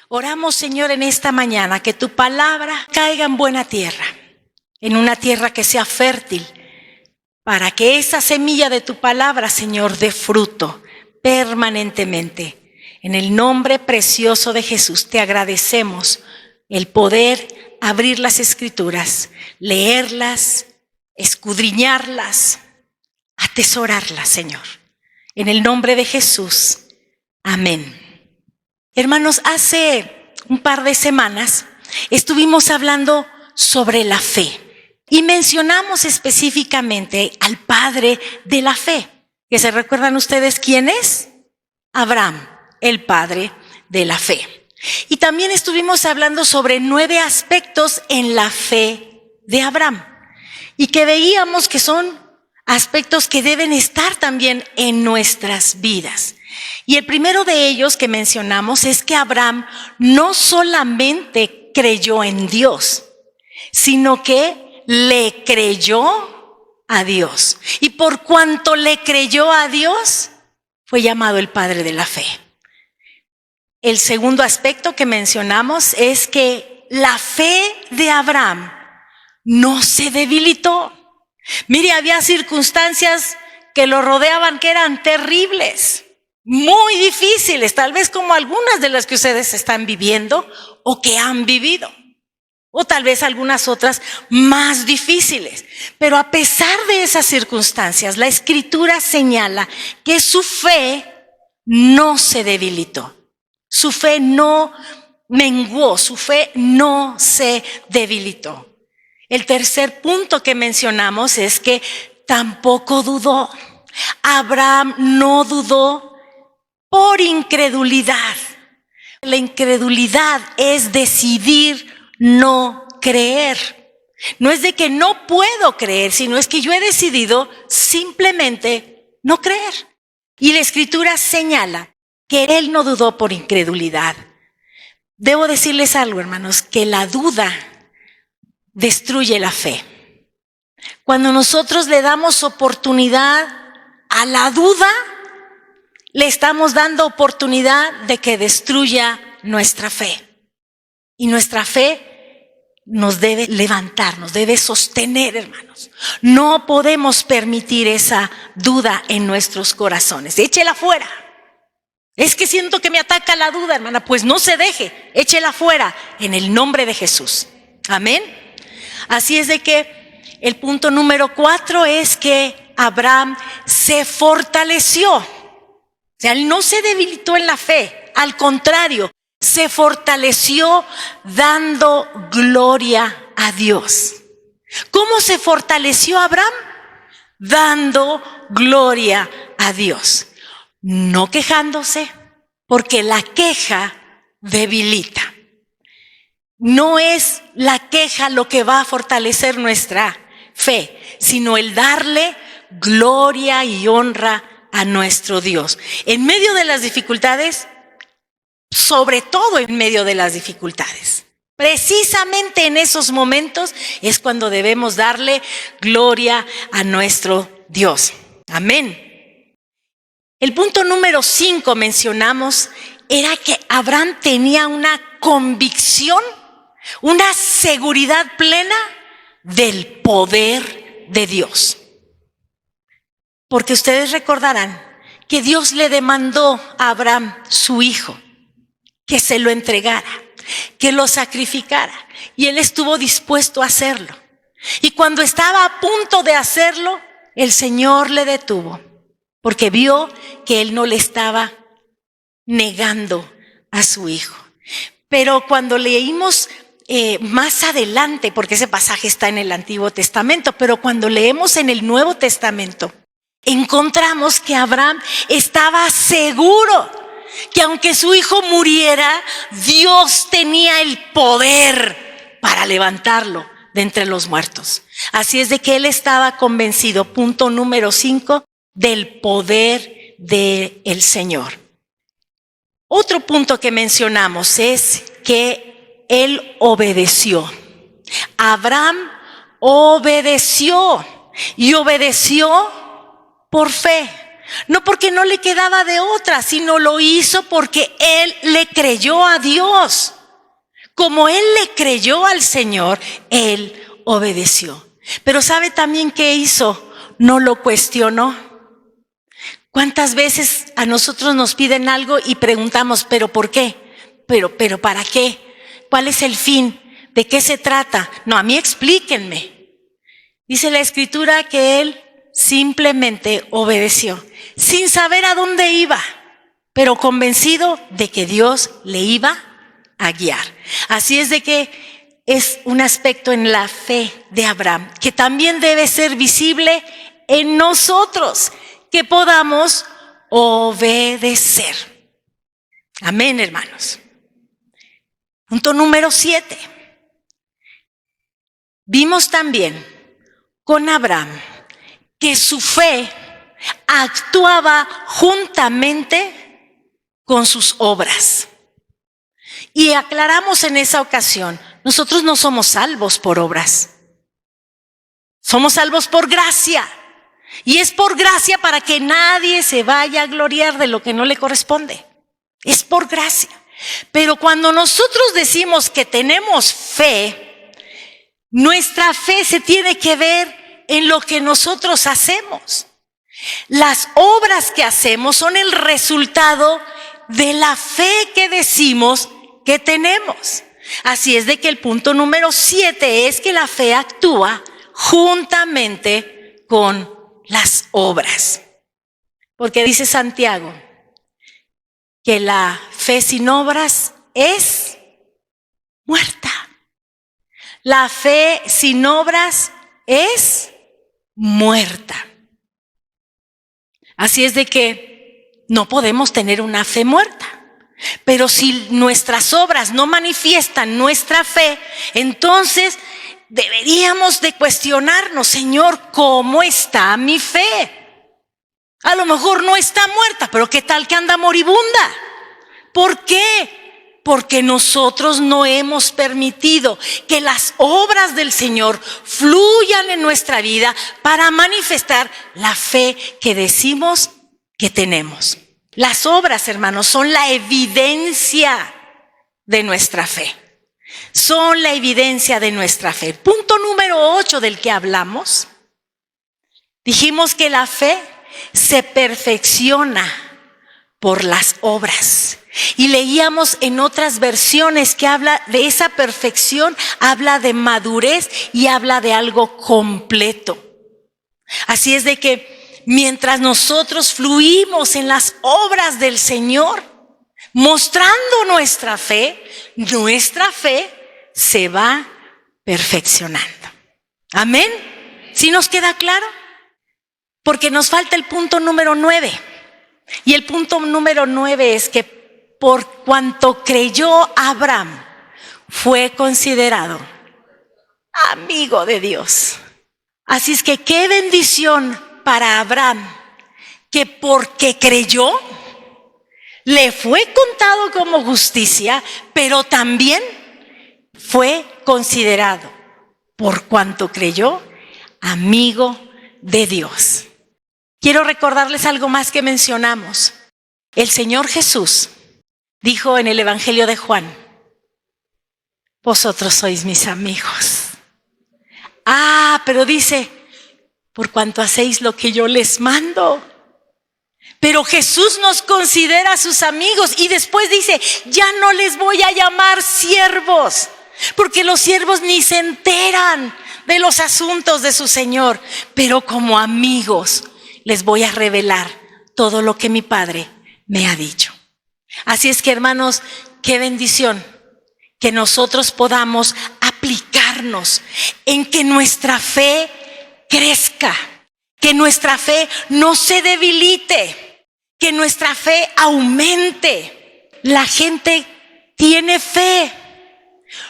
Oramos, Señor, en esta mañana que tu palabra caiga en buena tierra, en una tierra que sea fértil, para que esa semilla de tu palabra, Señor, dé fruto permanentemente. En el nombre precioso de Jesús te agradecemos el poder abrir las Escrituras, leerlas, escudriñarlas, atesorarlas, Señor. En el nombre de Jesús. Amén. Hermanos, hace un par de semanas estuvimos hablando sobre la fe y mencionamos específicamente al padre de la fe. ¿Que se recuerdan ustedes quién es? Abraham, el padre de la fe. Y también estuvimos hablando sobre 9 aspectos en la fe de Abraham y que veíamos que son aspectos que deben estar también en nuestras vidas. Y el primero de ellos que mencionamos es que Abraham no solamente creyó en Dios, sino que le creyó a Dios. Y por cuanto le creyó a Dios, fue llamado el padre de la fe. El segundo aspecto que mencionamos es que la fe de Abraham no se debilitó. Mire, había circunstancias que lo rodeaban que eran terribles, muy difíciles, tal vez como algunas de las que ustedes están viviendo o que han vivido, o tal vez algunas otras más difíciles. Pero a pesar de esas circunstancias, la Escritura señala que su fe no se debilitó, su fe no menguó, su fe no se debilitó. El tercer punto que mencionamos es que tampoco dudó. Abraham no dudó por incredulidad. La incredulidad es decidir no creer. No es de que no puedo creer, sino es que yo he decidido simplemente no creer. Y la Escritura señala que él no dudó por incredulidad. Debo decirles algo, hermanos, que la duda destruye la fe. Cuando nosotros le damos oportunidad a la duda, le estamos dando oportunidad de que destruya nuestra fe. Y nuestra fe nos debe levantar, nos debe sostener, hermanos. No podemos permitir esa duda en nuestros corazones. Échela fuera. Es que siento que me ataca la duda, hermana. Pues no se deje, échela fuera en el nombre de Jesús. Amén. Así es de que el punto número 4 es que Abraham se fortaleció. O sea, él no se debilitó en la fe, al contrario, se fortaleció dando gloria a Dios. ¿Cómo se fortaleció Abraham? Dando gloria a Dios. No quejándose, porque la queja debilita. No es la queja lo que va a fortalecer nuestra fe, sino el darle gloria y honra a nuestro Dios. En medio de las dificultades, sobre todo en medio de las dificultades, precisamente en esos momentos es cuando debemos darle gloria a nuestro Dios. Amén. El punto número 5 mencionamos era que Abraham tenía una convicción, una seguridad plena del poder de Dios. Porque ustedes recordarán que Dios le demandó a Abraham, su hijo, que se lo entregara, que lo sacrificara. Y él estuvo dispuesto a hacerlo. Y cuando estaba a punto de hacerlo, el Señor le detuvo, porque vio que él no le estaba negando a su hijo. Pero cuando leímos más adelante, porque ese pasaje está en el Antiguo Testamento, pero cuando leemos en el Nuevo Testamento, encontramos que Abraham estaba seguro que aunque su hijo muriera, Dios tenía el poder para levantarlo de entre los muertos. Así es de que él estaba convencido, punto número 5, del poder del Señor. Otro punto que mencionamos es que él obedeció. Abraham obedeció y obedeció por fe. No porque no le quedaba de otra, sino lo hizo porque él le creyó a Dios. Como él le creyó al Señor, él obedeció. Pero ¿sabe también qué hizo? No lo cuestionó. ¿Cuántas veces a nosotros nos piden algo y preguntamos, ¿pero por qué? ¿Pero para qué? ¿Cuál es el fin? ¿De qué se trata? No, a mí explíquenme. Dice la Escritura que él simplemente obedeció, sin saber a dónde iba, pero convencido de que Dios le iba a guiar. Así es de que es un aspecto en la fe de Abraham que también debe ser visible en nosotros, que podamos obedecer. Amén, hermanos. Punto número 7. Vimos también con Abraham que su fe actuaba juntamente con sus obras. Y aclaramos en esa ocasión, nosotros no somos salvos por obras. Somos salvos por gracia. Y es por gracia para que nadie se vaya a gloriar de lo que no le corresponde. Es por gracia. Pero cuando nosotros decimos que tenemos fe, nuestra fe se tiene que ver en lo que nosotros hacemos. Las obras que hacemos son el resultado de la fe que decimos que tenemos. Así es de que el punto número 7 es que la fe actúa juntamente con las obras. Porque dice Santiago que la fe sin obras es muerta. La fe sin obras es muerta. Así es de que no podemos tener una fe muerta. Pero si nuestras obras no manifiestan nuestra fe, entonces deberíamos de cuestionarnos, Señor, ¿cómo está mi fe? A lo mejor no está muerta, pero ¿qué tal que anda moribunda? ¿Por qué? Porque nosotros no hemos permitido que las obras del Señor fluyan en nuestra vida para manifestar la fe que decimos que tenemos. Las obras, hermanos, son la evidencia de nuestra fe. Son la evidencia de nuestra fe. Punto número 8 del que hablamos. Dijimos que la fe se perfecciona por las obras. Y leíamos en otras versiones que habla de esa perfección, habla de madurez y habla de algo completo. Así es de que mientras nosotros fluimos en las obras del Señor, mostrando nuestra fe se va perfeccionando. Amén. ¿Sí nos queda claro? Porque nos falta el punto número 9. Y el punto número 9 es que por cuanto creyó Abraham, fue considerado amigo de Dios. Así es que qué bendición para Abraham, que porque creyó, le fue contado como justicia, pero también fue considerado, por cuanto creyó, amigo de Dios. Quiero recordarles algo más que mencionamos. El Señor Jesús dijo en el Evangelio de Juan: vosotros sois mis amigos. Pero dice, por cuanto hacéis lo que yo les mando. Pero Jesús nos considera sus amigos y después dice, ya no les voy a llamar siervos, porque los siervos ni se enteran de los asuntos de su Señor, pero como amigos les voy a revelar todo lo que mi Padre me ha dicho. Así es que, hermanos, qué bendición que nosotros podamos aplicarnos en que nuestra fe crezca, que nuestra fe no se debilite, que nuestra fe aumente. La gente tiene fe,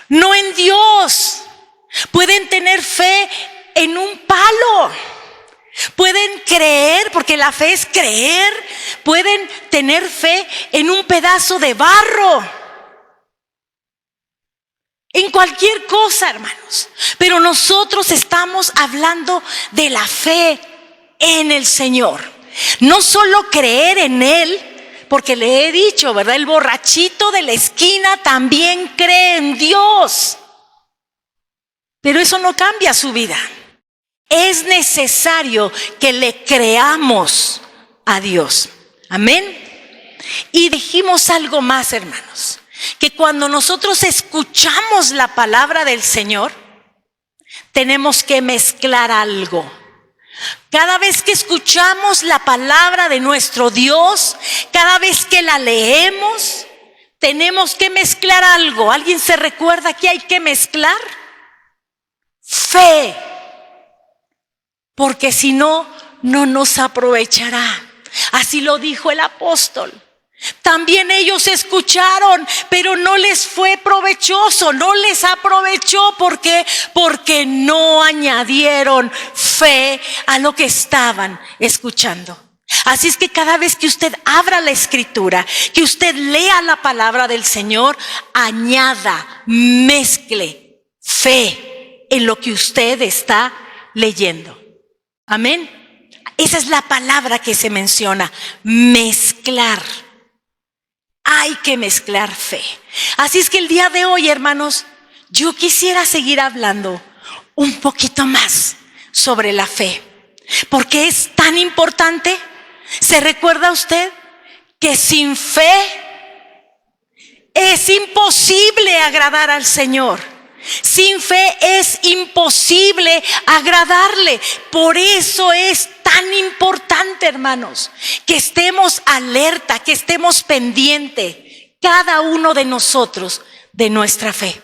no en Dios. Pueden tener fe en un palo. Pueden creer, porque la fe es creer. Pueden tener fe en un pedazo de barro. En cualquier cosa, hermanos. Pero nosotros estamos hablando de la fe en el Señor. No solo creer en Él, porque le he dicho, ¿verdad? El borrachito de la esquina también cree en Dios. Pero eso no cambia su vida. Es necesario que le creamos a Dios. Amén. Y dijimos algo más, hermanos, que cuando nosotros escuchamos la palabra del Señor, tenemos que mezclar algo. Cada vez que escuchamos la palabra de nuestro Dios, cada vez que la leemos, tenemos que mezclar algo. ¿Alguien se recuerda que hay que mezclar? Fe. Porque si no, no nos aprovechará. Así lo dijo el apóstol. También ellos escucharon, pero no les fue provechoso, no les aprovechó. ¿Por qué? Porque no añadieron fe a lo que estaban escuchando. Así es que cada vez que usted abra la escritura, que usted lea la palabra del Señor, añada, mezcle fe en lo que usted está leyendo. Amén. Esa es la palabra que se menciona, mezclar. Hay que mezclar fe. Así es que el día de hoy, hermanos, yo quisiera seguir hablando un poquito más sobre la fe. ¿Por qué es tan importante? ¿Se recuerda usted que sin fe es imposible agradar al Señor? Sin fe es imposible agradarle. Por eso es tan importante, hermanos, que estemos alerta, que estemos pendientes, cada uno de nosotros, de nuestra fe,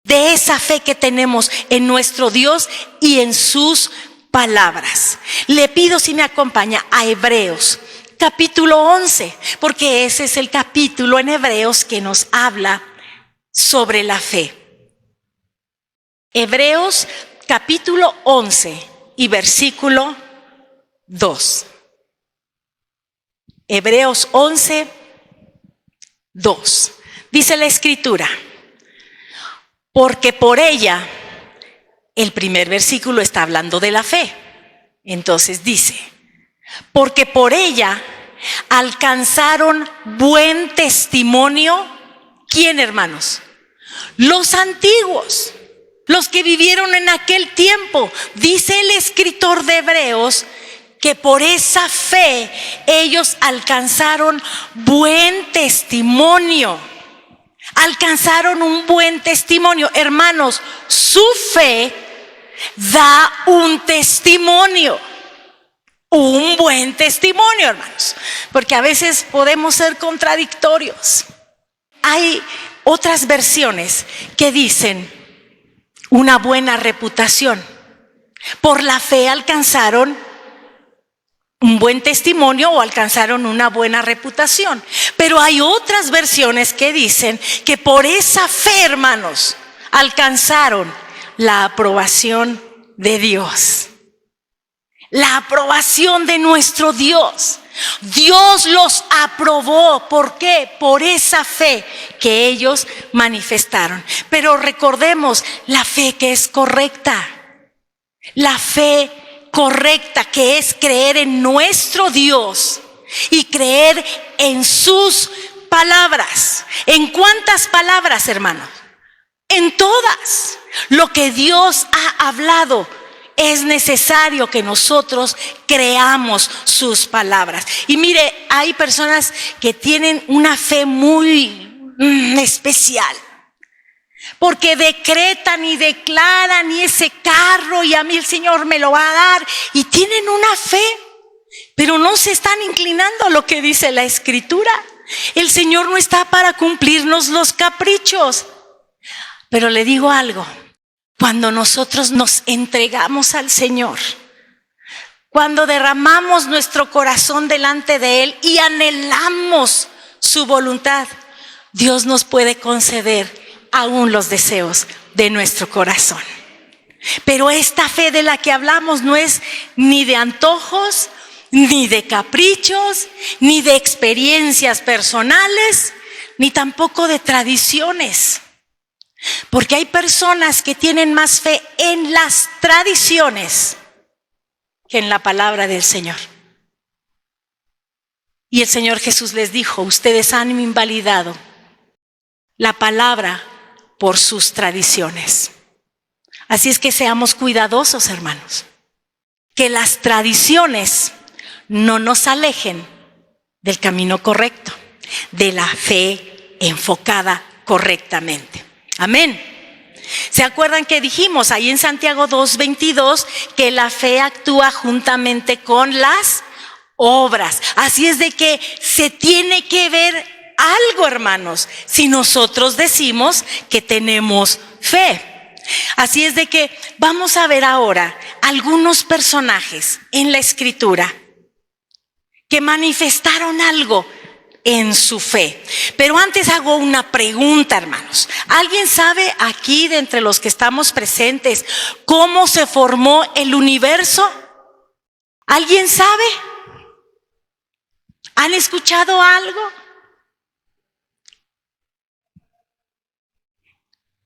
de esa fe que tenemos en nuestro Dios y en sus palabras. Le pido si me acompaña a Hebreos capítulo 11, porque ese es el capítulo en Hebreos que nos habla sobre la fe. Hebreos capítulo 11 y versículo 2. Hebreos 11, 2. Dice la escritura, porque por ella, el primer versículo está hablando de la fe. Entonces dice, porque por ella alcanzaron buen testimonio. ¿Quién, hermanos? Los antiguos. Los que vivieron en aquel tiempo. Dice el escritor de Hebreos que por esa fe ellos alcanzaron buen testimonio. Alcanzaron un buen testimonio. Hermanos, su fe da un testimonio. Un buen testimonio, hermanos. Porque a veces podemos ser contradictorios. Hay otras versiones que dicen una buena reputación. Por la fe alcanzaron un buen testimonio o alcanzaron una buena reputación. Pero hay otras versiones que dicen que por esa fe, hermanos, alcanzaron la aprobación de Dios. La aprobación de nuestro Dios. Dios los aprobó. ¿Por qué? Por esa fe que ellos manifestaron. Pero recordemos la fe que es correcta. La fe correcta que es creer en nuestro Dios y creer en sus palabras. ¿En cuántas palabras, hermanos? En todas. Lo que Dios ha hablado. Es necesario que nosotros creamos sus palabras. Y mire, hay personas que tienen una fe muy especial. Porque decretan y declaran y ese carro y a mí el Señor me lo va a dar. Y tienen una fe, pero no se están inclinando a lo que dice la Escritura. El Señor no está para cumplirnos los caprichos. Pero le digo algo. Cuando nosotros nos entregamos al Señor, cuando derramamos nuestro corazón delante de Él y anhelamos su voluntad, Dios nos puede conceder aún los deseos de nuestro corazón. Pero esta fe de la que hablamos no es ni de antojos, ni de caprichos, ni de experiencias personales, ni tampoco de tradiciones. Porque hay personas que tienen más fe en las tradiciones que en la palabra del Señor. Y el Señor Jesús les dijo: ustedes han invalidado la palabra por sus tradiciones. Así es que seamos cuidadosos, hermanos, que las tradiciones no nos alejen del camino correcto, de la fe enfocada correctamente. Amén. ¿Se acuerdan que dijimos ahí en Santiago 2:22 que la fe actúa juntamente con las obras? Así es de que se tiene que ver algo, hermanos, si nosotros decimos que tenemos fe. Así es de que vamos a ver ahora algunos personajes en la Escritura que manifestaron algo en su fe. Pero antes hago una pregunta, hermanos. ¿Alguien sabe aquí de entre los que estamos presentes cómo se formó el universo? ¿Alguien sabe? ¿Han escuchado algo?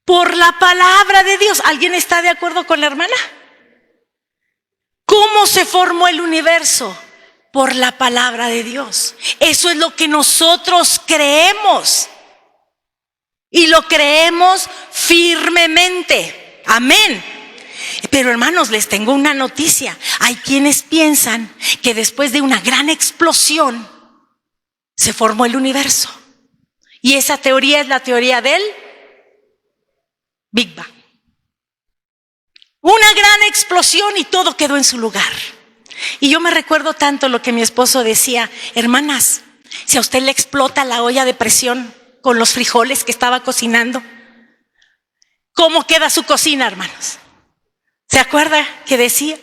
Por la palabra de Dios. ¿Alguien está de acuerdo con la hermana? ¿Cómo se formó el universo? Por la palabra de Dios. Eso es lo que nosotros creemos. Y lo creemos firmemente. Amén. Pero hermanos, les tengo una noticia. Hay quienes piensan que después de una gran explosión se formó el universo. Y esa teoría es la teoría del Big Bang. Una gran explosión y todo quedó en su lugar. Y yo me recuerdo tanto lo que mi esposo decía: hermanas, si a usted le explota la olla de presión con los frijoles que estaba cocinando, ¿cómo queda su cocina, hermanos? ¿Se acuerda que decía?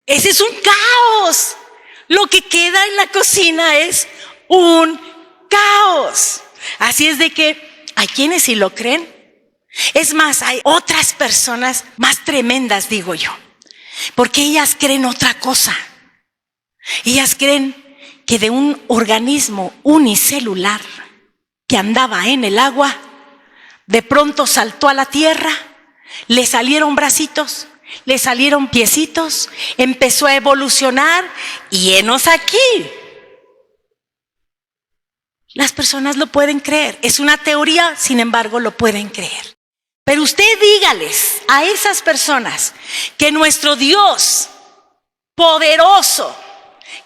Ese es un caos. Lo que queda en la cocina es un caos. Así es de que hay quienes sí lo creen. Es más, hay otras personas más tremendas, digo yo, porque ellas creen otra cosa. Ellas creen que de un organismo unicelular que andaba en el agua, de pronto saltó a la tierra, le salieron bracitos, le salieron piecitos, empezó a evolucionar y henos aquí. Las personas lo pueden creer. Es una teoría, sin embargo, lo pueden creer. Pero usted dígales a esas personas que nuestro Dios poderoso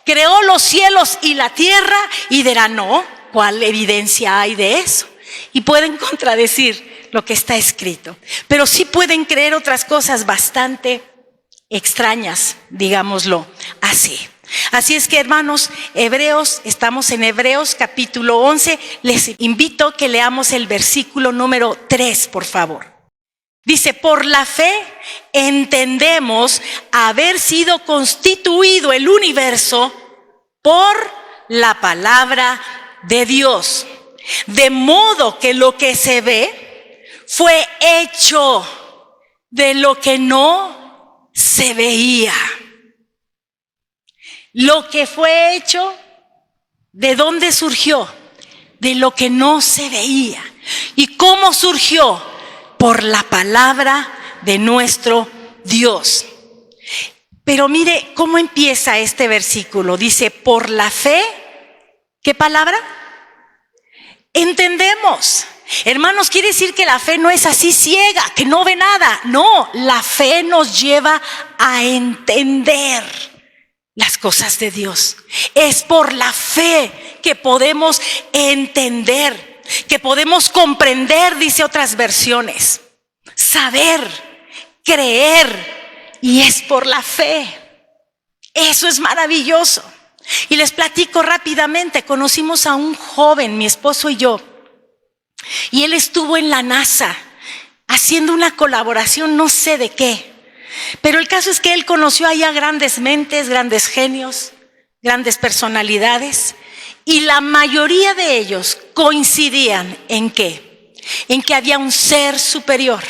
creó los cielos y la tierra y dirán: no, ¿cuál evidencia hay de eso? Y pueden contradecir lo que está escrito. Pero sí pueden creer otras cosas bastante extrañas, digámoslo así. Así es que, hermanos, estamos en Hebreos capítulo 11. Les invito a que leamos el versículo número 3, por favor. Dice: por la fe entendemos haber sido constituido el universo por la palabra de Dios, de modo que lo que se ve fue hecho de lo que no se veía. Lo que fue hecho, ¿de dónde surgió? De lo que no se veía. ¿Y cómo surgió? Por la palabra de nuestro Dios. Pero mire cómo empieza este versículo. Dice: por la fe, ¿qué palabra? Entendemos. Hermanos, quiere decir que la fe no es así ciega, que no ve nada. No, la fe nos lleva a entender las cosas de Dios. Es por la fe que podemos entender, que podemos comprender, dice otras versiones, saber, creer, y es por la fe. Eso es maravilloso. Y les platico rápidamente. Conocimos a un joven, mi esposo y yo, y él estuvo en la NASA haciendo una colaboración, no sé de qué, pero el caso es que él conoció allá grandes mentes, grandes genios, grandes personalidades, y la mayoría de ellos coincidían en qué, en que había un ser superior,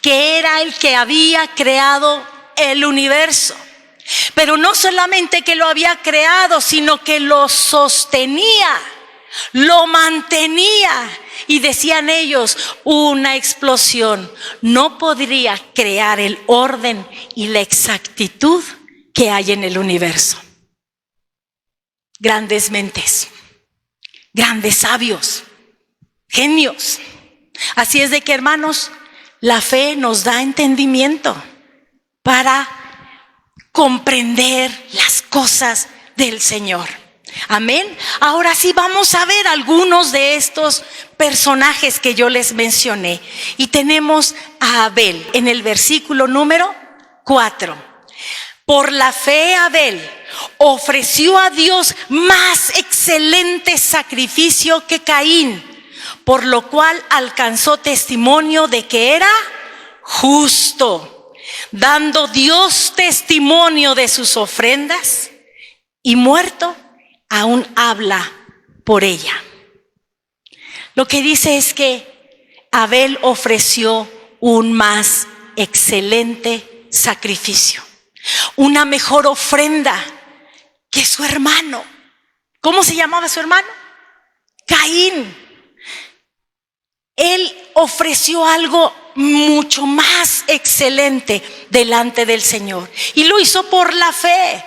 que era el que había creado el universo. Pero no solamente que lo había creado, sino que lo sostenía, lo mantenía. Y decían ellos, una explosión no podría crear el orden y la exactitud que hay en el universo. grandes mentes, grandes sabios, genios. Así es de que, hermanos, la fe nos da entendimiento para comprender las cosas del Señor. Amén. Ahora sí vamos a ver algunos de estos personajes que yo les mencioné. Y tenemos a Abel en el versículo número 4. Por la fe Abel ofreció a Dios más excelente sacrificio que Caín, por lo cual alcanzó testimonio de que era justo, dando Dios testimonio de sus ofrendas, y muerto aún habla por ella. Lo que dice es que Abel ofreció un más excelente sacrificio, una mejor ofrenda que su hermano. ¿Cómo se llamaba su hermano? Caín. Él ofreció algo mucho más excelente delante del Señor, y lo hizo por la fe.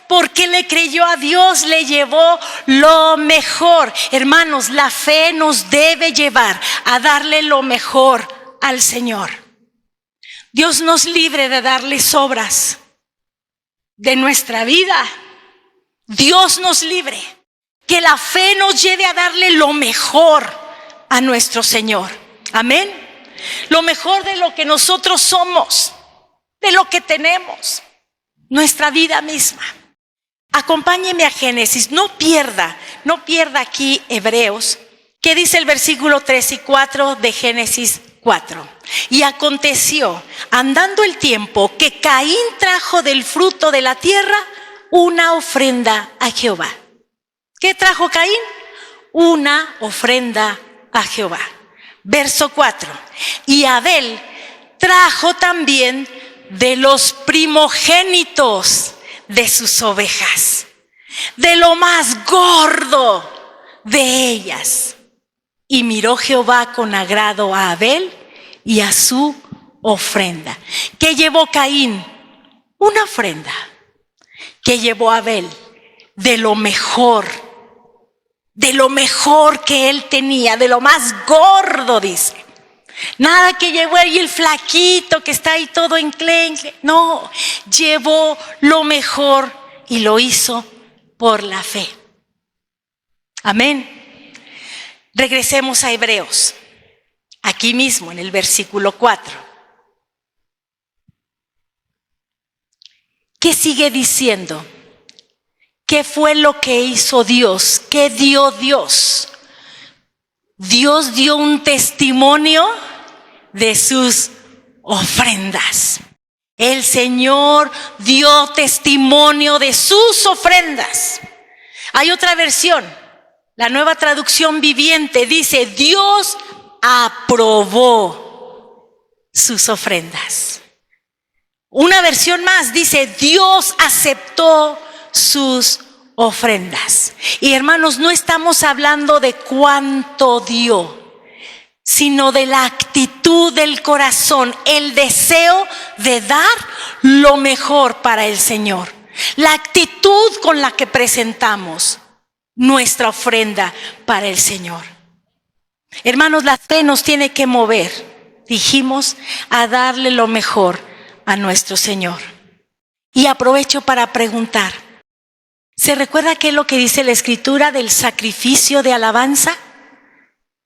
Porque le creyó a Dios, le llevó lo mejor. Hermanos, la fe nos debe llevar a darle lo mejor al Señor. Dios nos libre de darle sobras de nuestra vida. Dios nos libre. Que la fe nos lleve a darle lo mejor a nuestro Señor. Amén. Lo mejor de lo que nosotros somos, de lo que tenemos, nuestra vida misma. Acompáñeme a Génesis, no pierda aquí Hebreos, que dice el versículo 3 y 4 de Génesis 4. Y aconteció, andando el tiempo, que Caín trajo del fruto de la tierra una ofrenda a Jehová. ¿Qué trajo Caín? Una ofrenda a Jehová. Verso 4. Y Abel trajo también de los primogénitos de sus ovejas, de lo más gordo de ellas. Y miró Jehová con agrado a Abel y a su ofrenda. ¿Qué llevó Caín? Una ofrenda. ¿Qué llevó Abel? De lo mejor que él tenía, de lo más gordo, dice. Nada que llevó ahí el flaquito que está ahí todo enclenque. No, llevó lo mejor y lo hizo por la fe. Amén. Regresemos a Hebreos, aquí mismo en el versículo 4. ¿Qué sigue diciendo? ¿Qué fue lo que hizo Dios? ¿Qué dio Dios? Dios dio un testimonio de sus ofrendas. El Señor dio testimonio de sus ofrendas. Hay otra versión, la Nueva Traducción Viviente, dice: Dios aprobó sus ofrendas. Una versión más dice: Dios aceptó sus ofrendas. Y hermanos, no estamos hablando de cuánto dio, sino de la actitud del corazón, el deseo de dar lo mejor para el Señor. La actitud con la que presentamos nuestra ofrenda para el Señor. Hermanos, la fe nos tiene que mover, dijimos, a darle lo mejor a nuestro Señor. Y aprovecho para preguntar, ¿se recuerda qué es lo que dice la Escritura del sacrificio de alabanza?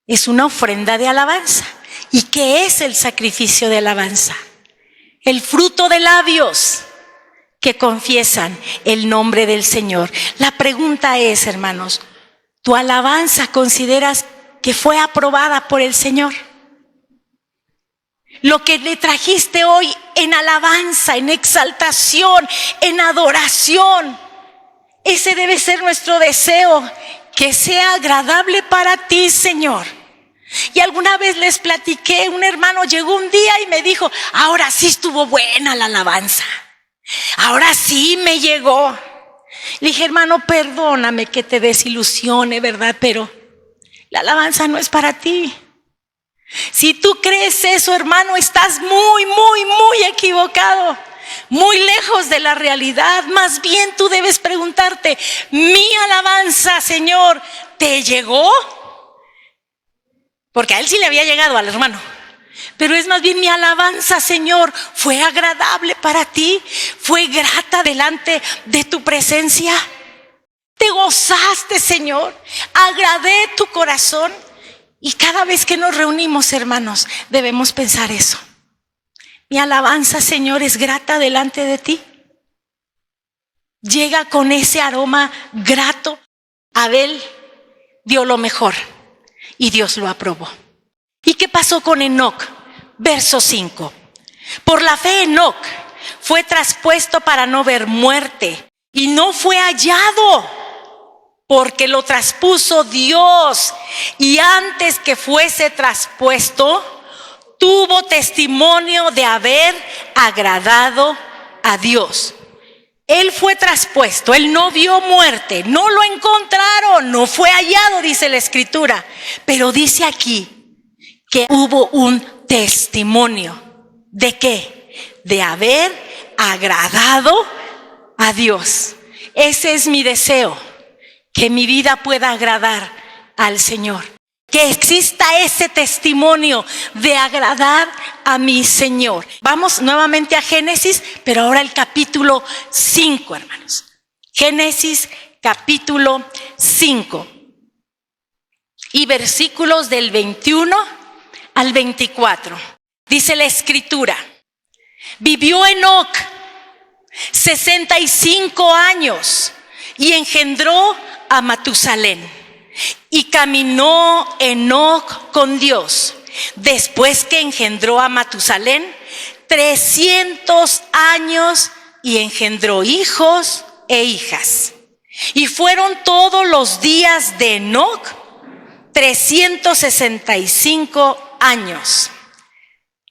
Es una ofrenda de alabanza. ¿Y qué es el sacrificio de alabanza? El fruto de labios que confiesan el nombre del Señor. La pregunta es, hermanos, ¿tu alabanza consideras que fue aprobada por el Señor? Lo que le trajiste hoy en alabanza, en exaltación, en adoración, ese debe ser nuestro deseo, que sea agradable para ti, Señor. Y alguna vez les platiqué, un hermano llegó un día y me dijo: ahora sí estuvo buena la alabanza, ahora sí me llegó. Le dije: hermano, perdóname que te desilusione, ¿verdad? Pero la alabanza no es para ti. Si tú crees eso, hermano, estás muy equivocado. muy lejos de la realidad. Más bien tú debes preguntarte, ¿mi alabanza, Señor, te llegó? Porque a él sí le había llegado, al hermano. Pero es más bien, mi alabanza, Señor, fue agradable para ti, fue grata delante de tu presencia. Te gozaste, Señor, agradé tu corazón. Y cada vez que nos reunimos, hermanos, debemos pensar eso. Mi alabanza, Señor, es grata delante de ti. Llega con ese aroma grato. Abel dio lo mejor y Dios lo aprobó. ¿Y qué pasó con Enoc? Verso 5. Por la fe Enoc fue traspuesto para no ver muerte y no fue hallado, porque lo traspuso Dios, y antes que fuese traspuesto tuvo testimonio de haber agradado a Dios. Él fue traspuesto, él no vio muerte, no lo encontraron, no fue hallado, dice la Escritura. Pero dice aquí que hubo un testimonio. ¿De qué? De haber agradado a Dios. Ese es mi deseo, que mi vida pueda agradar al Señor. Que exista ese testimonio de agradar a mi Señor. Vamos nuevamente a Génesis, pero ahora el capítulo 5, hermanos. Génesis capítulo 5. Y versículos del 21 al 24. Dice la Escritura: vivió Enoc 65 años y engendró a Matusalén. Y caminó Enoc con Dios, después que engendró a Matusalén, 300 años, y engendró hijos e hijas. Y fueron todos los días de Enoc 365 años.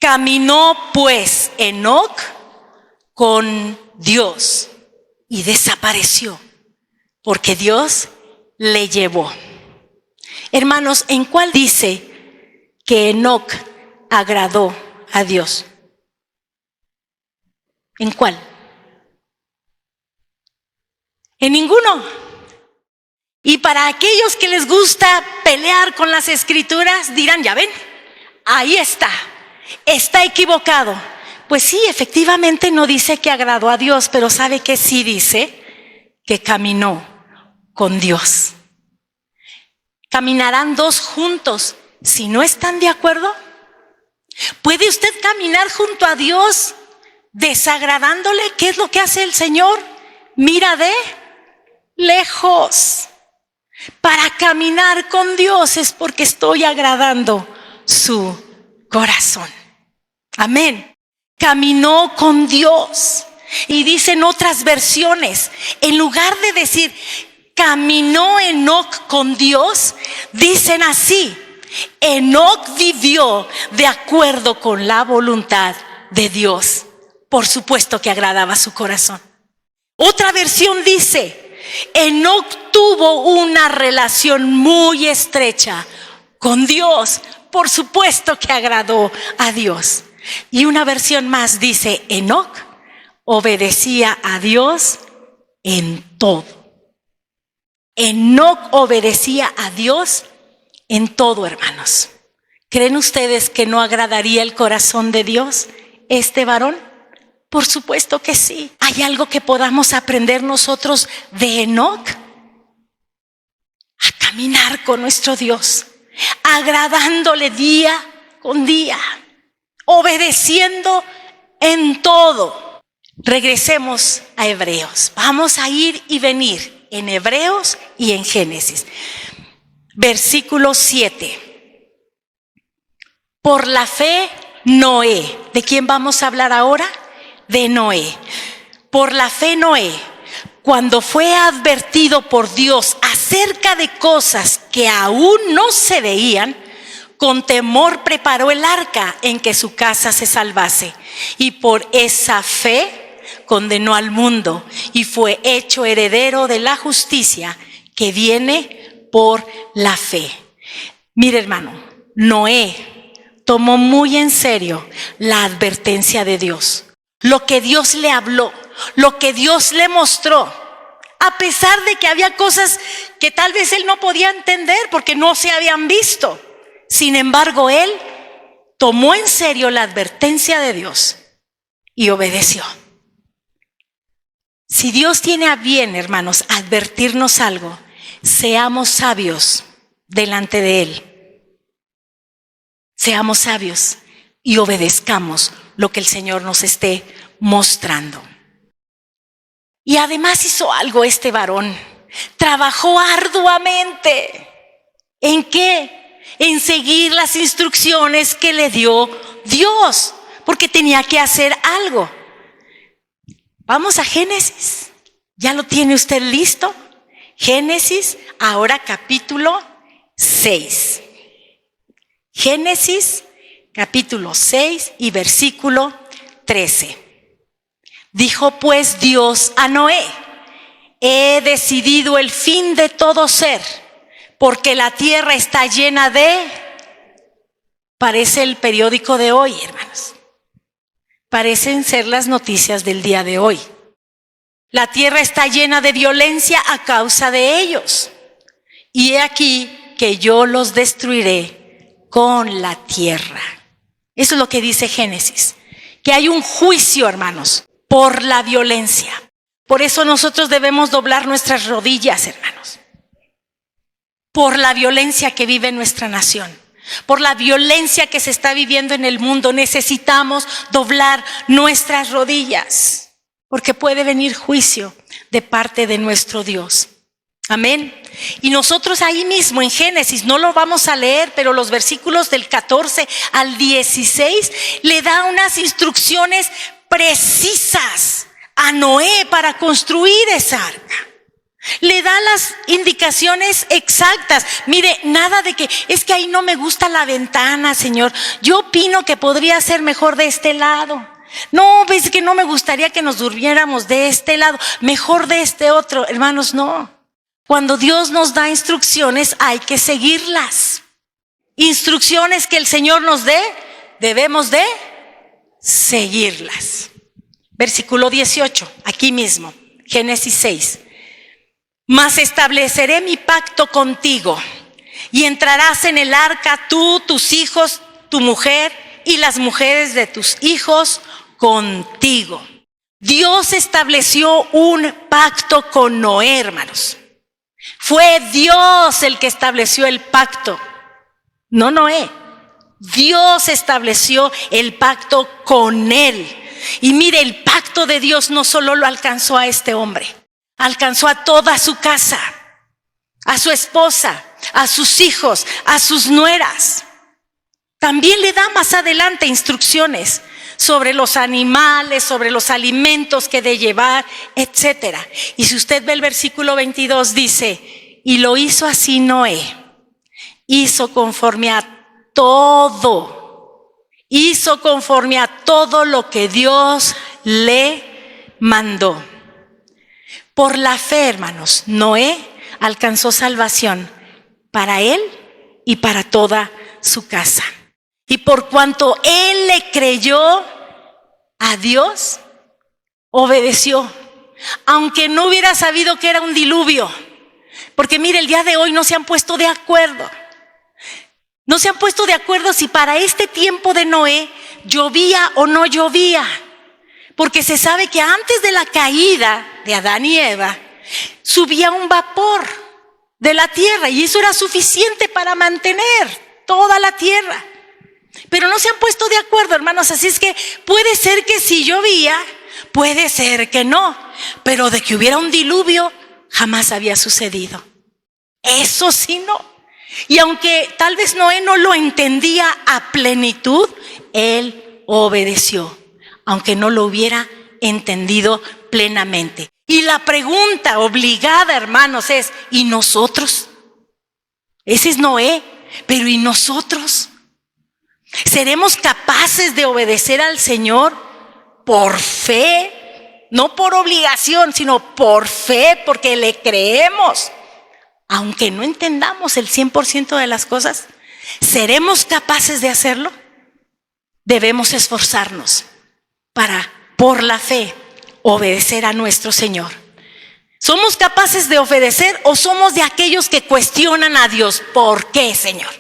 Caminó pues Enoc con Dios y desapareció, porque Dios le llevó. Hermanos, ¿en cuál dice que Enoc agradó a Dios? ¿En cuál? En ninguno. Y para aquellos que les gusta pelear con las Escrituras, dirán, ya ven, ahí está equivocado. Pues sí, efectivamente no dice que agradó a Dios, pero ¿sabe qué sí dice? Que caminó con Dios. ¿Caminarán dos juntos si no están de acuerdo? ¿Puede usted caminar junto a Dios desagradándole? ¿Qué es lo que hace el Señor? Mira de lejos. Para caminar con Dios es porque estoy agradando su corazón. Amén. Caminó con Dios. Y dicen otras versiones, en lugar de decir caminó Enoc con Dios, dicen así: Enoc vivió de acuerdo con la voluntad de Dios. Por supuesto que agradaba su corazón. Otra versión dice: Enoc tuvo una relación muy estrecha con Dios. Por supuesto que agradó a Dios. Y una versión más dice: Enoc obedecía a Dios en todo. Enoc obedecía a Dios en todo, hermanos. ¿Creen ustedes que no agradaría el corazón de Dios este varón? Por supuesto que sí. ¿Hay algo que podamos aprender nosotros de Enoc? A caminar con nuestro Dios, agradándole día con día, obedeciendo en todo. Regresemos a Hebreos. Vamos a ir y venir en Hebreos y en Génesis. Versículo 7. Por la fe, Noé. ¿De quién vamos a hablar ahora? De Noé. Por la fe, Noé, cuando fue advertido por Dios acerca de cosas que aún no se veían, con temor preparó el arca en que su casa se salvase. Y por esa fe condenó al mundo y fue hecho heredero de la justicia que viene por la fe. Mire, hermano, Noé tomó muy en serio la advertencia de Dios. lo que Dios le habló, lo que Dios le mostró, a pesar de que había cosas que tal vez él no podía entender porque no se habían visto. Sin embargo, él tomó en serio la advertencia de Dios y obedeció. Si Dios tiene a bien, hermanos, advertirnos algo, seamos sabios delante de Él. Seamos sabios y obedezcamos lo que el Señor nos esté mostrando. Y además hizo algo este varón. Trabajó arduamente. ¿En qué? En seguir las instrucciones que le dio Dios, porque tenía que hacer algo. Vamos a Génesis. ¿Ya lo tiene usted listo? Génesis, ahora capítulo 6. Génesis, capítulo 6 y versículo 13. Dijo pues Dios a Noé: he decidido el fin de todo ser, porque la tierra está llena de... Parece el periódico de hoy, hermanos. Parecen ser las noticias del día de hoy. La tierra está llena de violencia a causa de ellos. Y he aquí que yo los destruiré con la tierra. Eso es lo que dice Génesis. Que hay un juicio, hermanos, por la violencia. Por eso nosotros debemos doblar nuestras rodillas, hermanos. Por la violencia que vive nuestra nación. Por la violencia que se está viviendo en el mundo, necesitamos doblar nuestras rodillas, porque puede venir juicio de parte de nuestro Dios. Amén. Y nosotros ahí mismo en Génesis, no lo vamos a leer, pero los versículos del 14 al 16 le da unas instrucciones precisas a Noé para construir esa arca. Le da las indicaciones exactas. Mire, nada de que es que ahí no me gusta la ventana, Señor. Yo opino que podría ser mejor de este lado. No, ves que no me gustaría que nos durmiéramos de este lado, mejor de este otro. Hermanos, no. Cuando Dios nos da instrucciones hay que seguirlas. Instrucciones que el Señor nos dé, debemos de seguirlas. Versículo 18, aquí mismo, Génesis 6. Mas estableceré mi pacto contigo, y entrarás en el arca tú, tus hijos, tu mujer y las mujeres de tus hijos contigo. Dios estableció un pacto con Noé, hermanos. Fue Dios el que estableció el pacto, no Noé. Dios estableció el pacto con él. Y mire, el pacto de Dios no solo lo alcanzó a este hombre, alcanzó a toda su casa, a su esposa, a sus hijos, a sus nueras. También le da más adelante instrucciones sobre los animales, sobre los alimentos que de llevar, etc. Y si usted ve el versículo 22, dice: y lo hizo así Noé, hizo conforme a todo lo que Dios le mandó. Por la fe, hermanos, Noé alcanzó salvación para él y para toda su casa. Y por cuanto él le creyó a Dios, obedeció, aunque no hubiera sabido que era un diluvio. Porque mire, el día de hoy no se han puesto de acuerdo. No se han puesto de acuerdo si para este tiempo de Noé llovía o no llovía. Porque se sabe que antes de la caída de Adán y Eva, subía un vapor de la tierra y eso era suficiente para mantener toda la tierra. Pero no se han puesto de acuerdo, hermanos, así es que puede ser que sí llovía, puede ser que no, pero de que hubiera un diluvio jamás había sucedido. Eso sí no. Y aunque tal vez Noé no lo entendía a plenitud, él obedeció, aunque no lo hubiera entendido plenamente. Y la pregunta obligada, hermanos, es: ¿y nosotros? Ese es Noé, pero ¿y nosotros? ¿Seremos capaces de obedecer al Señor por fe? No por obligación, sino por fe, porque le creemos. Aunque no entendamos el 100% de las cosas, ¿seremos capaces de hacerlo? Debemos esforzarnos para por la fe, obedecer a nuestro Señor. ¿Somos capaces de obedecer o somos de aquellos que cuestionan a Dios? ¿Por qué, Señor?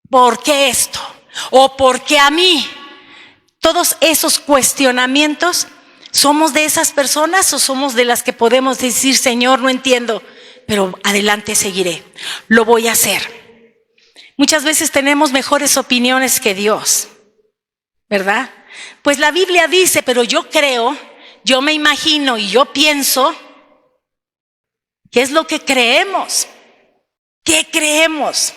¿Por qué esto? ¿O por qué a mí? Todos esos cuestionamientos, ¿somos de esas personas o somos de las que podemos decir, Señor, no entiendo, pero adelante seguiré, lo voy a hacer? Muchas veces tenemos mejores opiniones que Dios, ¿verdad? Pues la Biblia dice, pero yo creo, yo me imagino y yo pienso. ¿Qué es lo que creemos? ¿Qué creemos?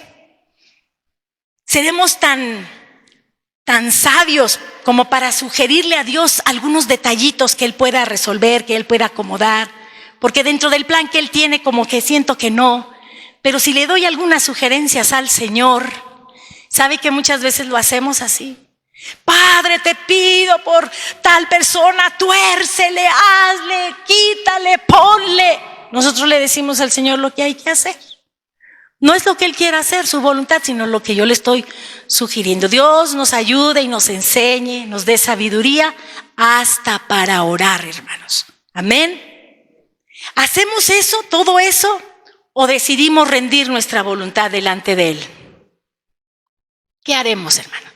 ¿Seremos tan sabios como para sugerirle a Dios algunos detallitos que Él pueda resolver, que Él pueda acomodar? Porque dentro del plan que Él tiene como que siento que no. Pero si le doy algunas sugerencias al Señor, ¿sabe que muchas veces lo hacemos así? Padre, te pido por tal persona, tuércele, hazle, quítale, ponle. Nosotros le decimos al Señor lo que hay que hacer. No es lo que Él quiera hacer, su voluntad, sino lo que yo le estoy sugiriendo. Dios nos ayude y nos enseñe, nos dé sabiduría hasta para orar, hermanos. Amén. ¿Hacemos eso, todo eso, o decidimos rendir nuestra voluntad delante de Él? ¿Qué haremos, hermano?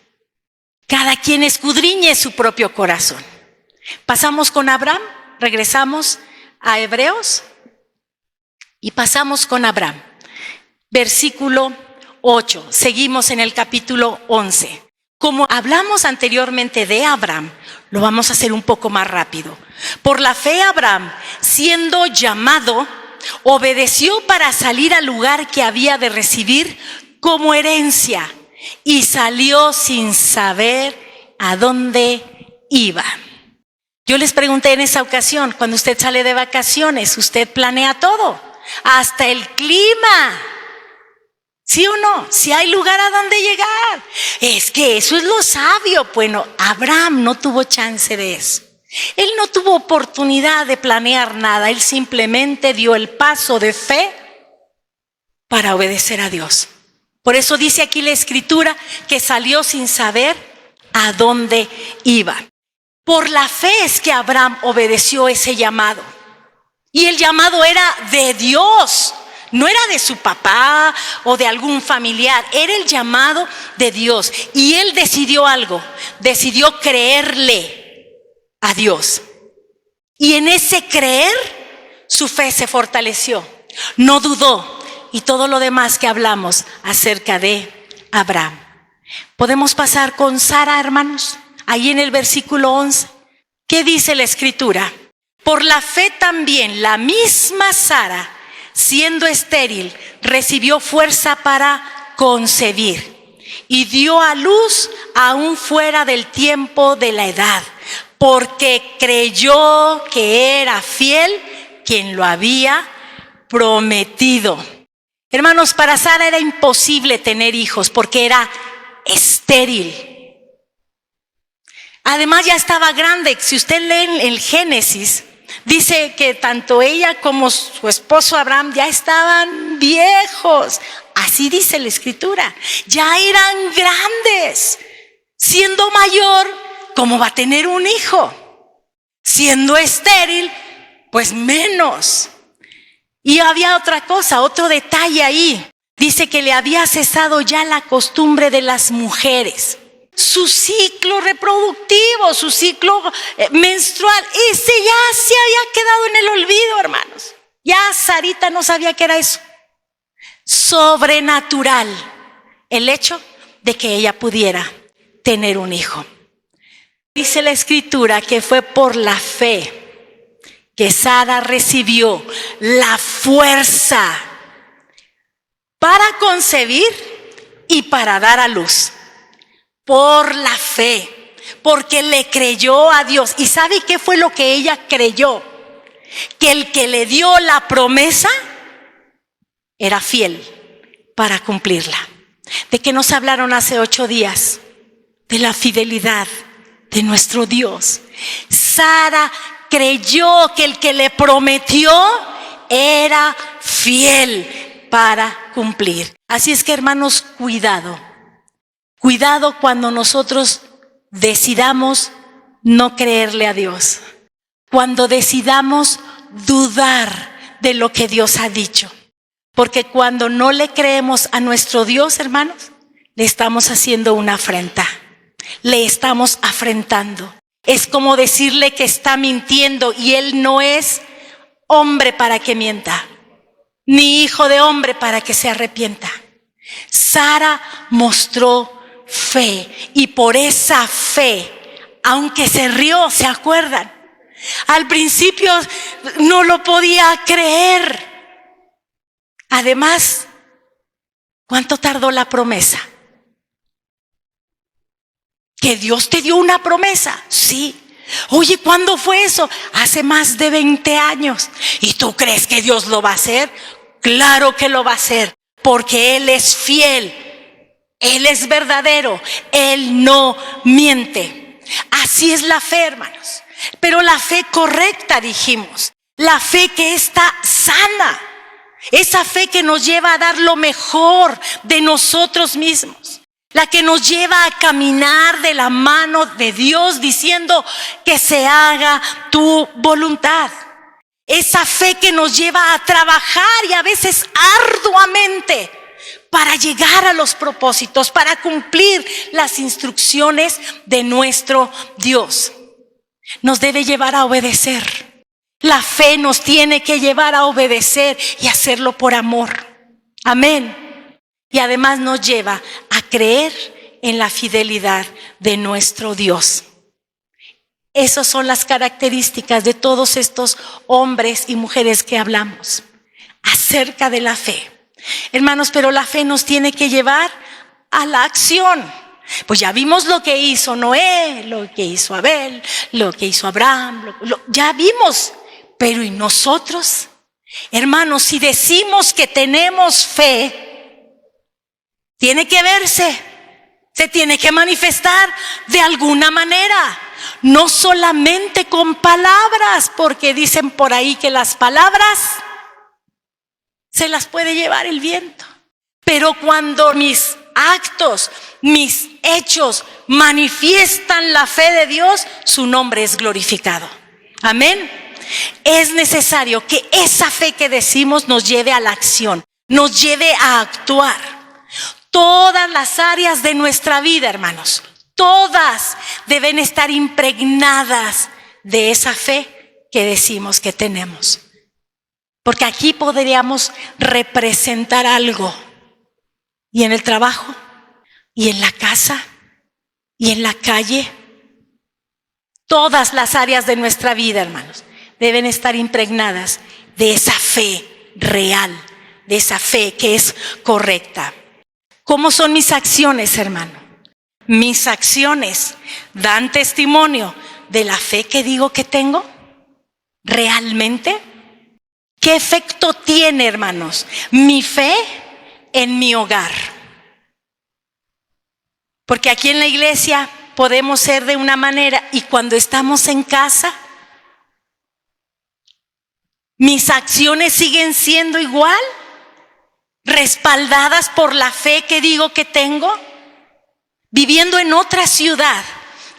Cada quien escudriñe su propio corazón. Pasamos con Abraham, regresamos a Hebreos. Y pasamos con Abraham. Versículo 8. Seguimos en el capítulo 11. Como hablamos anteriormente de Abraham, lo vamos a hacer un poco más rápido. Por la fe Abraham, siendo llamado, obedeció para salir al lugar que había de recibir como herencia y salió sin saber a dónde iba. Yo les pregunté en esa ocasión, cuando usted sale de vacaciones, usted planea todo. Hasta el clima, ¿sí o no? Si hay lugar a donde llegar. Es que eso es lo sabio. Bueno, Abraham no tuvo chance de eso. Él no tuvo oportunidad de planear nada. Él simplemente dio el paso de fe para obedecer a Dios. Por eso dice aquí la Escritura que salió sin saber a dónde iba. Por la fe es que Abraham obedeció ese llamado. Y el llamado era de Dios, no era de su papá o de algún familiar, era el llamado de Dios. Y él decidió algo, decidió creerle a Dios. Y en ese creer, su fe se fortaleció, no dudó. Y todo lo demás que hablamos acerca de Abraham. Podemos pasar con Sara, hermanos, ahí en el versículo 11. ¿Qué dice la Escritura? Por la fe también la misma Sara, siendo estéril, recibió fuerza para concebir y dio a luz aún fuera del tiempo de la edad, porque creyó que era fiel quien lo había prometido. Hermanos, para Sara era imposible tener hijos porque era estéril. Además ya estaba grande. Si usted lee en el Génesis, dice que tanto ella como su esposo Abraham ya estaban viejos. Así dice la Escritura. Ya eran grandes. Siendo mayor, ¿cómo va a tener un hijo? Siendo estéril, pues menos. Y había otra cosa, otro detalle ahí. Dice que le había cesado ya la costumbre de las mujeres. Su ciclo reproductivo, su ciclo menstrual, ese ya se había quedado en el olvido, hermanos. Ya Sarita no sabía qué era eso. Sobrenatural el hecho de que ella pudiera tener un hijo. Dice la Escritura que fue por la fe que Sara recibió la fuerza para concebir y para dar a luz. Por la fe, porque le creyó a Dios. ¿Y sabe qué fue lo que ella creyó? Que el que le dio la promesa era fiel para cumplirla. ¿De qué nos hablaron hace 8 días? De la fidelidad de nuestro Dios. Sara creyó que el que le prometió era fiel para cumplir. Así es que, hermanos, cuidado. Cuidado cuando nosotros decidamos no creerle a Dios. Cuando decidamos dudar de lo que Dios ha dicho. Porque cuando no le creemos a nuestro Dios, hermanos, le estamos haciendo una afrenta. Le estamos afrentando. Es como decirle que está mintiendo y Él no es hombre para que mienta, ni hijo de hombre para que se arrepienta. Sara mostró fe y por esa fe, aunque se rió, ¿se acuerdan? Al principio no lo podía creer. Además, ¿cuánto tardó la promesa? ¿Que Dios te dio una promesa? Sí. Oye, ¿cuándo fue eso? Hace más de 20 años. ¿Y tú crees que Dios lo va a hacer? Claro que lo va a hacer, porque Él es fiel. Él es verdadero. Él no miente. Así es la fe, hermanos. Pero la fe correcta, dijimos. La fe que está sana. Esa fe que nos lleva a dar lo mejor de nosotros mismos. La que nos lleva a caminar de la mano de Dios diciendo que se haga tu voluntad. Esa fe que nos lleva a trabajar y a veces arduamente para llegar a los propósitos, para cumplir las instrucciones de nuestro Dios. Nos debe llevar a obedecer. La fe nos tiene que llevar a obedecer y hacerlo por amor. Amén. Y además nos lleva a creer en la fidelidad de nuestro Dios. Esas son las características de todos estos hombres y mujeres que hablamos acerca de la fe. Hermanos, pero la fe nos tiene que llevar a la acción. Pues ya vimos lo que hizo Noé, lo que hizo Abel, lo que hizo Abraham, ya vimos. Pero ¿y nosotros? Hermanos, si decimos que tenemos fe, tiene que verse, se tiene que manifestar de alguna manera, no solamente con palabras, porque dicen por ahí que las palabras se las puede llevar el viento. Pero cuando mis actos, mis hechos manifiestan la fe de Dios, su nombre es glorificado. Amén. Es necesario que esa fe que decimos nos lleve a la acción, nos lleve a actuar. Todas las áreas de nuestra vida, hermanos, todas deben estar impregnadas de esa fe que decimos que tenemos. Porque aquí podríamos representar algo. Y en el trabajo, y en la casa, y en la calle. Todas las áreas de nuestra vida, hermanos, deben estar impregnadas de esa fe real, de esa fe que es correcta. ¿Cómo son mis acciones, hermano? Mis acciones dan testimonio de la fe que digo que tengo. ¿Realmente? ¿Qué efecto tiene, hermanos, mi fe en mi hogar? Porque aquí en la iglesia podemos ser de una manera y cuando estamos en casa, mis acciones siguen siendo igual, respaldadas por la fe que digo que tengo. Viviendo en otra ciudad,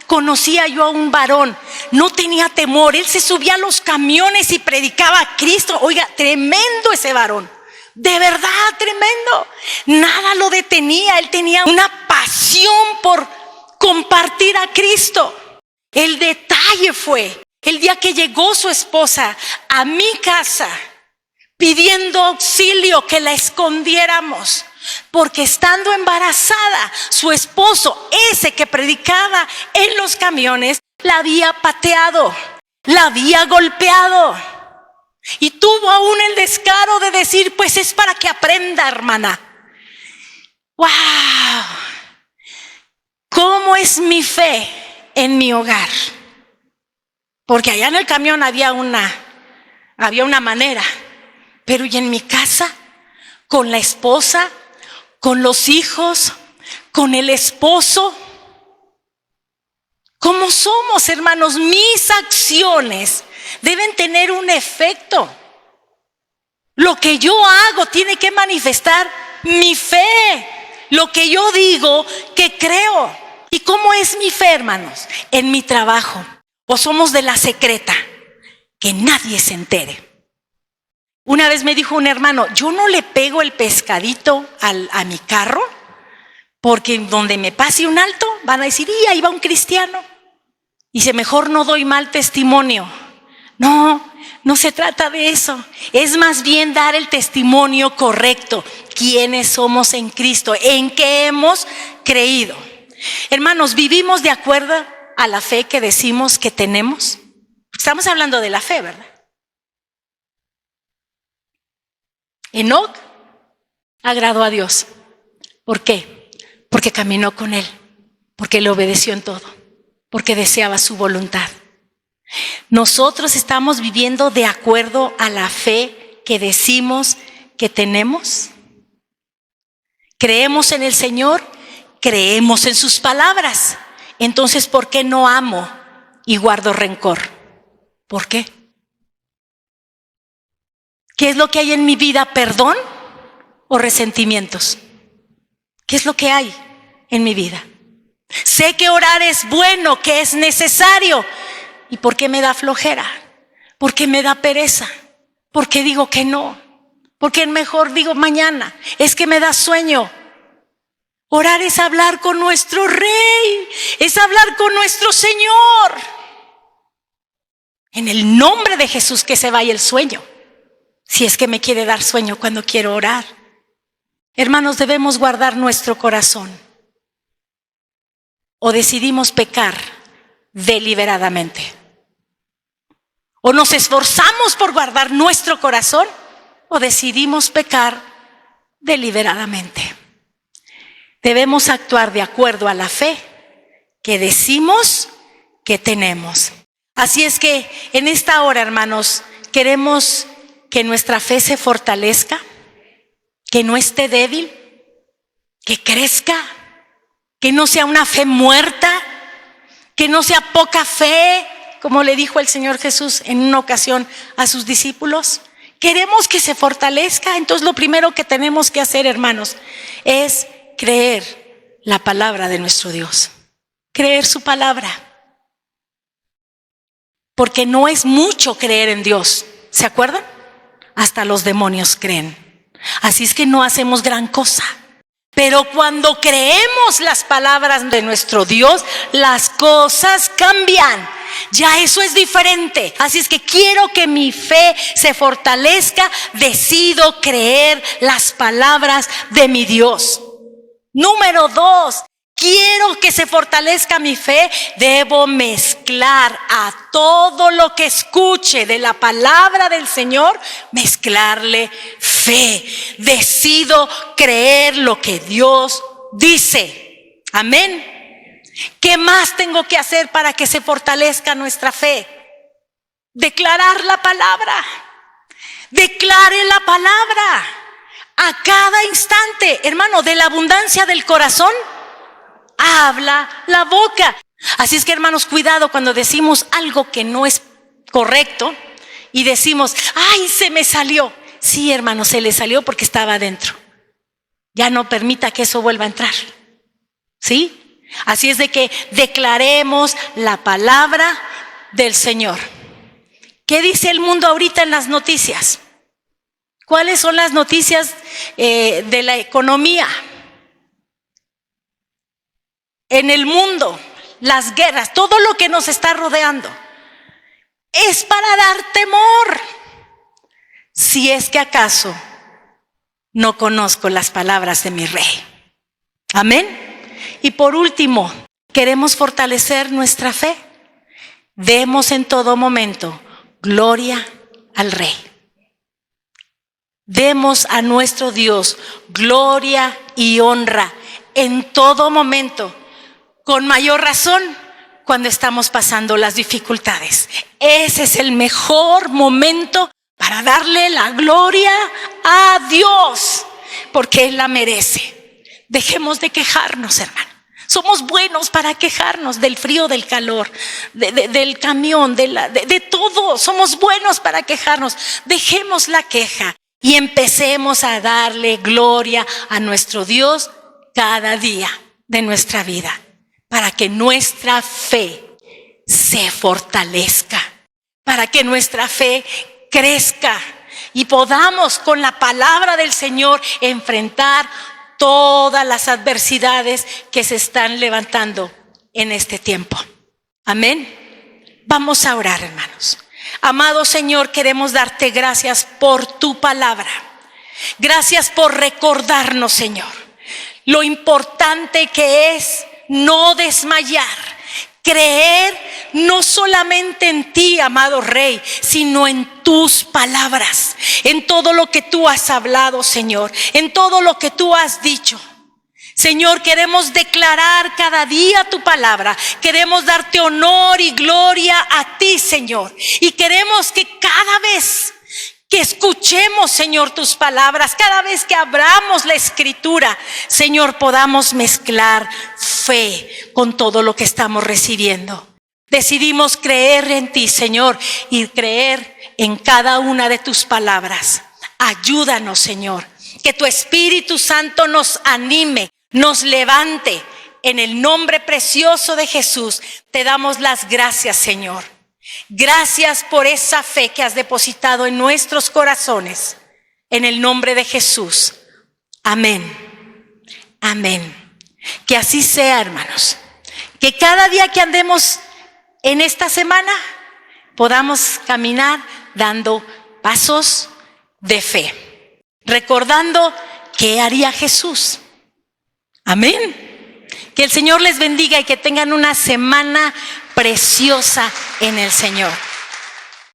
conocía yo a un varón, no tenía temor, él se subía a los camiones y predicaba a Cristo. Oiga, tremendo ese varón, de verdad tremendo, nada lo detenía, él tenía una pasión por compartir a Cristo. El detalle fue el día que llegó su esposa a mi casa pidiendo auxilio, que la escondiéramos, porque estando embarazada, su esposo, ese que predicaba en los camiones, la había pateado, la había golpeado. Y tuvo aún el descaro de decir, pues es para que aprenda, hermana. ¡Wow! ¿Cómo es mi fe en mi hogar? Porque allá en el camión había una manera. Pero ¿y en mi casa? Con la esposa, con los hijos, con el esposo. ¿Cómo somos, hermanos? Mis acciones deben tener un efecto. Lo que yo hago tiene que manifestar mi fe. Lo que yo digo que creo. ¿Y cómo es mi fe, hermanos? En mi trabajo. ¿O somos de la secreta? Que nadie se entere. Una vez me dijo un hermano, yo no le pego el pescadito a mi carro, porque donde me pase un alto van a decir, ahí va un cristiano. Y dice, mejor no doy mal testimonio. No, no se trata de eso. Es más bien dar el testimonio correcto. ¿Quiénes somos en Cristo? ¿En qué hemos creído? Hermanos, ¿vivimos de acuerdo a la fe que decimos que tenemos? Estamos hablando de la fe, ¿verdad? Enoc agradó a Dios. ¿Por qué? Porque caminó con Él, porque le obedeció en todo, porque deseaba su voluntad. ¿Nosotros estamos viviendo de acuerdo a la fe que decimos que tenemos? ¿Creemos en el Señor? ¿Creemos en sus palabras? Entonces, ¿por qué no amo y guardo rencor? ¿Por qué? ¿Qué es lo que hay en mi vida? ¿Perdón o resentimientos? ¿Qué es lo que hay en mi vida? Sé que orar es bueno, que es necesario. ¿Y por qué me da flojera? ¿Por qué me da pereza? ¿Por qué digo que no? ¿Por qué mejor digo mañana? Es que me da sueño. Orar es hablar con nuestro Rey, es hablar con nuestro Señor. En el nombre de Jesús que se vaya el sueño. Si es que me quiere dar sueño cuando quiero orar. Hermanos, debemos guardar nuestro corazón. O decidimos pecar deliberadamente. O nos esforzamos por guardar nuestro corazón, o decidimos pecar deliberadamente. Debemos actuar de acuerdo a la fe que decimos que tenemos. Así es que en esta hora, hermanos, queremos que nuestra fe se fortalezca, que no esté débil, que crezca, que no sea una fe muerta, que no sea poca fe, como le dijo el Señor Jesús en una ocasión a sus discípulos. Queremos que se fortalezca, entonces lo primero que tenemos que hacer, hermanos, es creer la palabra de nuestro Dios, creer su palabra. Porque no es mucho creer en Dios, ¿se acuerdan? Hasta los demonios creen. Así es que no hacemos gran cosa. Pero cuando creemos las palabras de nuestro Dios, las cosas cambian. Ya eso es diferente. Así es que quiero que mi fe se fortalezca. Decido creer las palabras de mi Dios. Número 2. Quiero que se fortalezca mi fe, debo mezclar a todo lo que escuche de la palabra del Señor, mezclarle fe. Decido creer lo que Dios dice. Amén. ¿Qué más tengo que hacer para que se fortalezca nuestra fe? Declarar la palabra. Declare la palabra a cada instante. Hermano, de la abundancia del corazón habla la boca. Así es que, hermanos, cuidado cuando decimos algo que no es correcto y decimos, ay, se me salió. Sí, hermano, se le salió porque estaba adentro. Ya no permita que eso vuelva a entrar. ¿Sí? Así es de que declaremos la palabra del Señor. ¿Qué dice el mundo ahorita en las noticias? ¿Cuáles son las noticias de la economía? En el mundo, las guerras, todo lo que nos está rodeando, es para dar temor. Si es que acaso no conozco las palabras de mi Rey. Amén. Y por último, queremos fortalecer nuestra fe. Demos en todo momento gloria al Rey. Demos a nuestro Dios gloria y honra en todo momento. Con mayor razón cuando estamos pasando las dificultades. Ese es el mejor momento para darle la gloria a Dios, porque Él la merece. Dejemos de quejarnos, hermano. Somos buenos para quejarnos del frío, del calor, del camión, de todo. Somos buenos para quejarnos. Dejemos la queja y empecemos a darle gloria a nuestro Dios cada día de nuestra vida. para que nuestra fe se fortalezca, para que nuestra fe crezca y podamos con la palabra del Señor enfrentar todas las adversidades que se están levantando en este tiempo. Amén. Vamos a orar, hermanos. Amado Señor, queremos darte gracias por tu palabra. Gracias por recordarnos, Señor, lo importante que es no desmayar. Creer no solamente en ti, amado Rey, sino en tus palabras, en todo lo que tú has hablado, Señor, en todo lo que tú has dicho. Señor, queremos declarar cada día tu palabra. Queremos darte honor y gloria a ti, Señor. Y queremos que cada vez que escuchemos, Señor, tus palabras, cada vez que abramos la Escritura, Señor, podamos mezclar fe con todo lo que estamos recibiendo. Decidimos creer en ti, Señor, y creer en cada una de tus palabras. Ayúdanos, Señor, que tu Espíritu Santo nos anime, nos levante. En el nombre precioso de Jesús, te damos las gracias, Señor. Gracias por esa fe que has depositado en nuestros corazones. En el nombre de Jesús. Amén. Amén. Que así sea, hermanos. Que cada día que andemos en esta semana podamos caminar dando pasos de fe. Recordando qué haría Jesús. Amén. Que el Señor les bendiga y que tengan una semana preciosa en el Señor.